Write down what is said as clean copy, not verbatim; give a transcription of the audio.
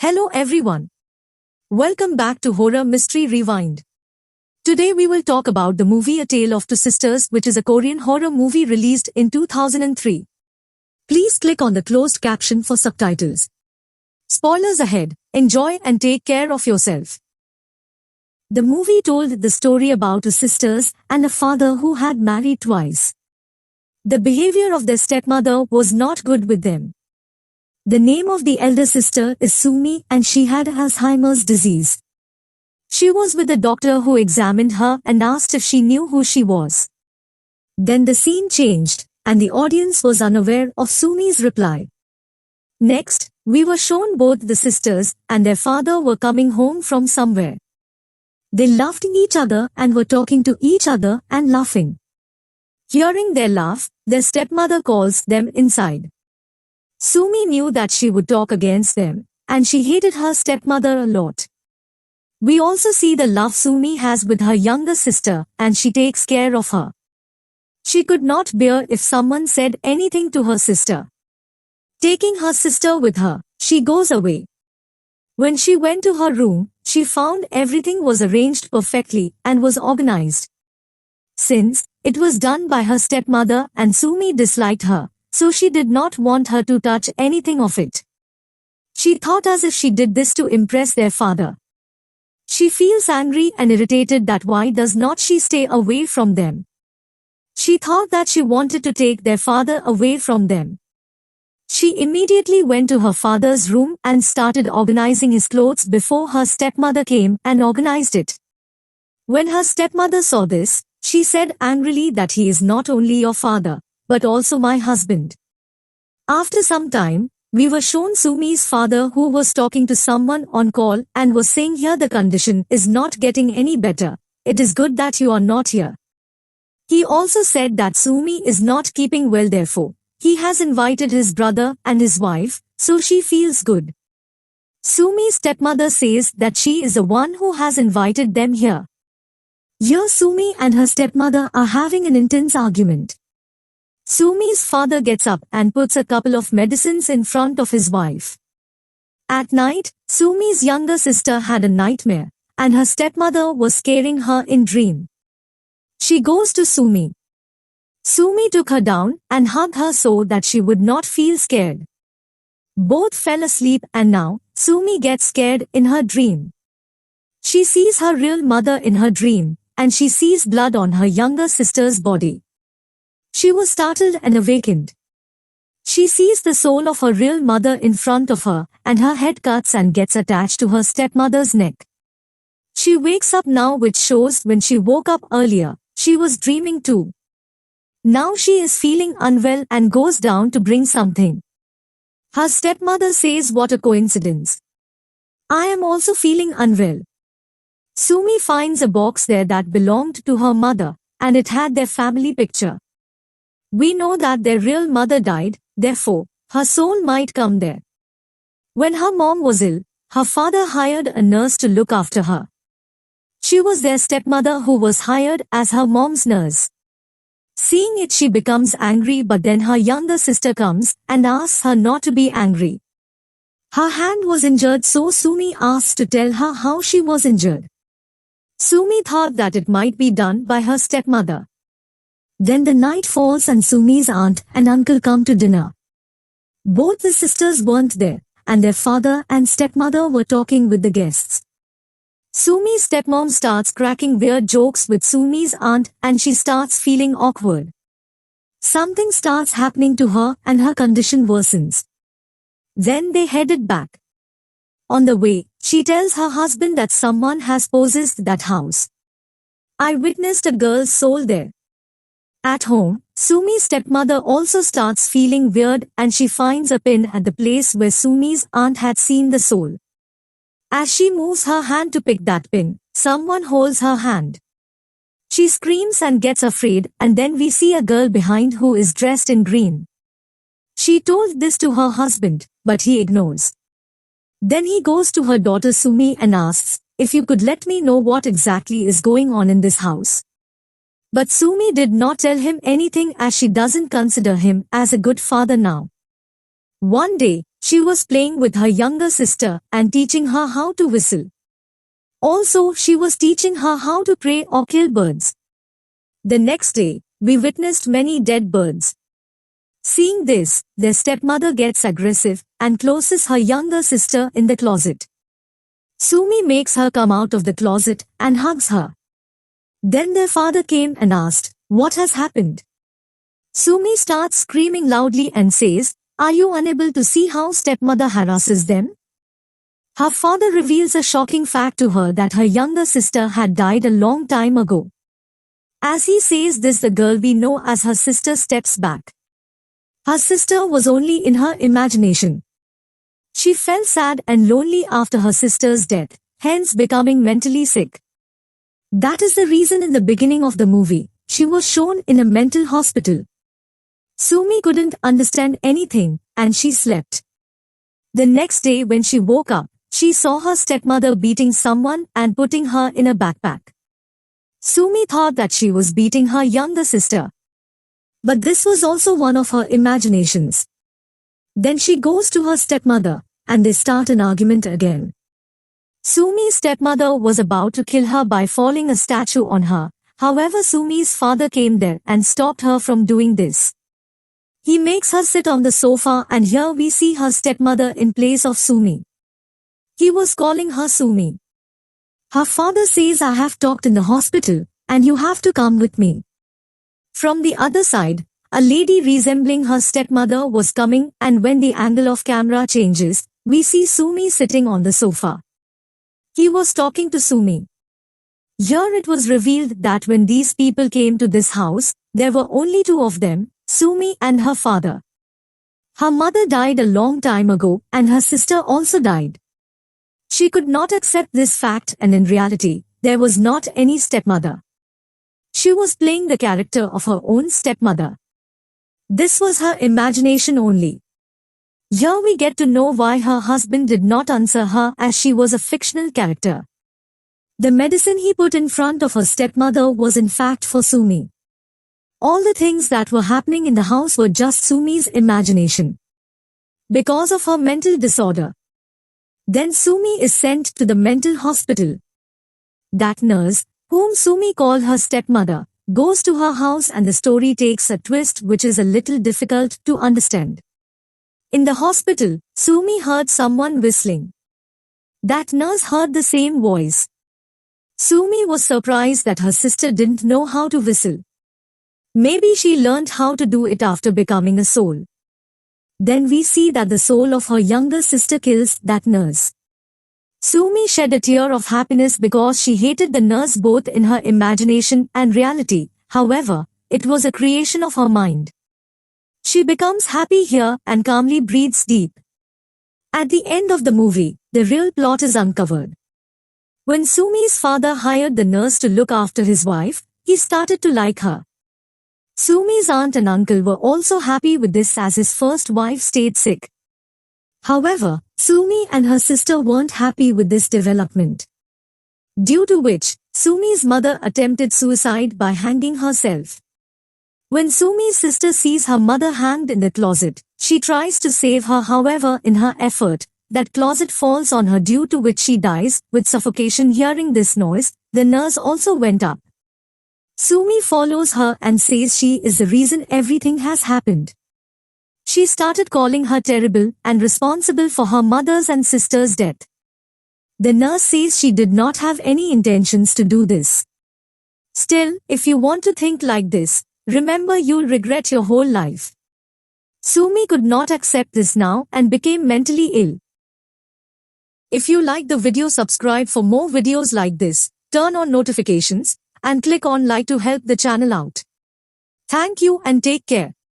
Hello everyone. Welcome back to Horror Mystery Rewind. Today we will talk about the movie A Tale of Two Sisters, which is a Korean horror movie released in 2003. Please click on the closed caption for subtitles. Spoilers ahead. Enjoy and take care of yourself. The movie told the story about two sisters and a father who had married twice. The behavior of their stepmother was not good with them. The name of the elder sister is Sumi and she had Alzheimer's disease. She was with a doctor who examined her and asked if she knew who she was. Then the scene changed and the audience was unaware of Sumi's reply. Next, we were shown both the sisters and their father were coming home from somewhere. They loved each other and were talking to each other and laughing. Hearing their laugh, their stepmother calls them inside. Sumi knew that she would talk against them, and she hated her stepmother a lot. We also see the love Sumi has with her younger sister, and she takes care of her. She could not bear if someone said anything to her sister. Taking her sister with her, she goes away. When she went to her room, she found everything was arranged perfectly and was organized. Since it was done by her stepmother and Sumi disliked her, so she did not want her to touch anything of it. She thought as if she did this to impress their father. She feels angry and irritated that why does not she stay away from them. She thought that she wanted to take their father away from them. She immediately went to her father's room and started organizing his clothes before her stepmother came and organized it. When her stepmother saw this, she said angrily that he is not only your father, but also my husband. After some time, we were shown Sumi's father who was talking to someone on call and was saying here the condition is not getting any better. It is good that you are not here. He also said that Sumi is not keeping well, therefore he has invited his brother and his wife, so she feels good. Sumi's stepmother says that she is the one who has invited them here. Here Sumi and her stepmother are having an intense argument. Sumi's father gets up and puts a couple of medicines in front of his wife. At night, Sumi's younger sister had a nightmare, and her stepmother was scaring her in dream. She goes to Sumi. Sumi took her down and hugged her so that she would not feel scared. Both fell asleep and now, Sumi gets scared in her dream. She sees her real mother in her dream, and she sees blood on her younger sister's body. She was startled and awakened. She sees the soul of her real mother in front of her, and her head cuts and gets attached to her stepmother's neck. She wakes up now, which shows when she woke up earlier, she was dreaming too. Now she is feeling unwell and goes down to bring something. Her stepmother says, what a coincidence. I am also feeling unwell. Sumi finds a box there that belonged to her mother, and it had their family picture. We know that their real mother died, therefore, her soul might come there. When her mom was ill, her father hired a nurse to look after her. She was their stepmother who was hired as her mom's nurse. Seeing it, she becomes angry, but then her younger sister comes and asks her not to be angry. Her hand was injured, so Sumi asks to tell her how she was injured. Sumi thought that it might be done by her stepmother. Then the night falls and Sumi's aunt and uncle come to dinner. Both the sisters weren't there, and their father and stepmother were talking with the guests. Sumi's stepmom starts cracking weird jokes with Sumi's aunt and she starts feeling awkward. Something starts happening to her and her condition worsens. Then they headed back. On the way, she tells her husband that someone has possessed that house. I witnessed a girl's soul there. At home, Sumi's stepmother also starts feeling weird and she finds a pin at the place where Sumi's aunt had seen the soul. As she moves her hand to pick that pin, someone holds her hand. She screams and gets afraid, and then we see a girl behind who is dressed in green. She told this to her husband, but he ignores. Then he goes to her daughter Sumi and asks, if you could let me know what exactly is going on in this house. But Sumi did not tell him anything as she doesn't consider him as a good father now. One day, She was playing with her younger sister and teaching her how to whistle. Also, she was teaching her how to pray or kill birds. The next day, we witnessed many dead birds. Seeing this, their stepmother gets aggressive and closes her younger sister in the closet. Sumi makes her come out of the closet and hugs her. Then their father came and asked, "What has happened?" Sumi starts screaming loudly and says, "Are you unable to see how stepmother harasses them?" Her father reveals a shocking fact to her that her younger sister had died a long time ago. As he says this, the girl we know as her sister steps back. Her sister was only in her imagination. She felt sad and lonely after her sister's death, hence becoming mentally sick. That is the reason in the beginning of the movie, she was shown in a mental hospital. Sumi couldn't understand anything, and she slept. The next day when she woke up, she saw her stepmother beating someone and putting her in a backpack. Sumi thought that she was beating her younger sister. But this was also one of her imaginations. Then she goes to her stepmother, and they start an argument again. Sumi's stepmother was about to kill her by falling a statue on her. However, Sumi's father came there and stopped her from doing this. He makes her sit on the sofa, and here we see her stepmother in place of Sumi. He was calling her Sumi. Her father says, "I have talked in the hospital, and you have to come with me." From the other side, a lady resembling her stepmother was coming, and when the angle of camera changes, we see Sumi sitting on the sofa. He was talking to Sumi. Here it was revealed that when these people came to this house, there were only two of them, Sumi and her father. Her mother died a long time ago, and her sister also died. She could not accept this fact, and in reality, there was not any stepmother. She was playing the character of her own stepmother. This was her imagination only. Here we get to know why her husband did not answer her, as she was a fictional character. The medicine he put in front of her stepmother was in fact for Sumi. All the things that were happening in the house were just Sumi's imagination. Because of her mental disorder. Then Sumi is sent to the mental hospital. That nurse, whom Sumi called her stepmother, goes to her house, and the story takes a twist which is a little difficult to understand. In the hospital, Sumi heard someone whistling. That nurse heard the same voice. Sumi was surprised that her sister didn't know how to whistle. Maybe she learned how to do it after becoming a soul. Then we see that the soul of her younger sister kills that nurse. Sumi shed a tear of happiness because she hated the nurse both in her imagination and reality. However, it was a creation of her mind. She becomes happy here and calmly breathes deep. At the end of the movie, the real plot is uncovered. When Sumi's father hired the nurse to look after his wife, he started to like her. Sumi's aunt and uncle were also happy with this as his first wife stayed sick. However, Sumi and her sister weren't happy with this development. Due to which, Sumi's mother attempted suicide by hanging herself. When Sumi's sister sees her mother hanged in the closet, she tries to save her. However, in her effort, that closet falls on her, due to which she dies with suffocation. Hearing this noise, the nurse also went up. Sumi follows her and says she is the reason everything has happened. She started calling her terrible and responsible for her mother's and sister's death. The nurse says she did not have any intentions to do this. Still, if you want to think like this, remember you'll regret your whole life. Sumi could not accept this now and became mentally ill. If you like the video, subscribe for more videos like this, turn on notifications, and click on like to help the channel out. Thank you and take care.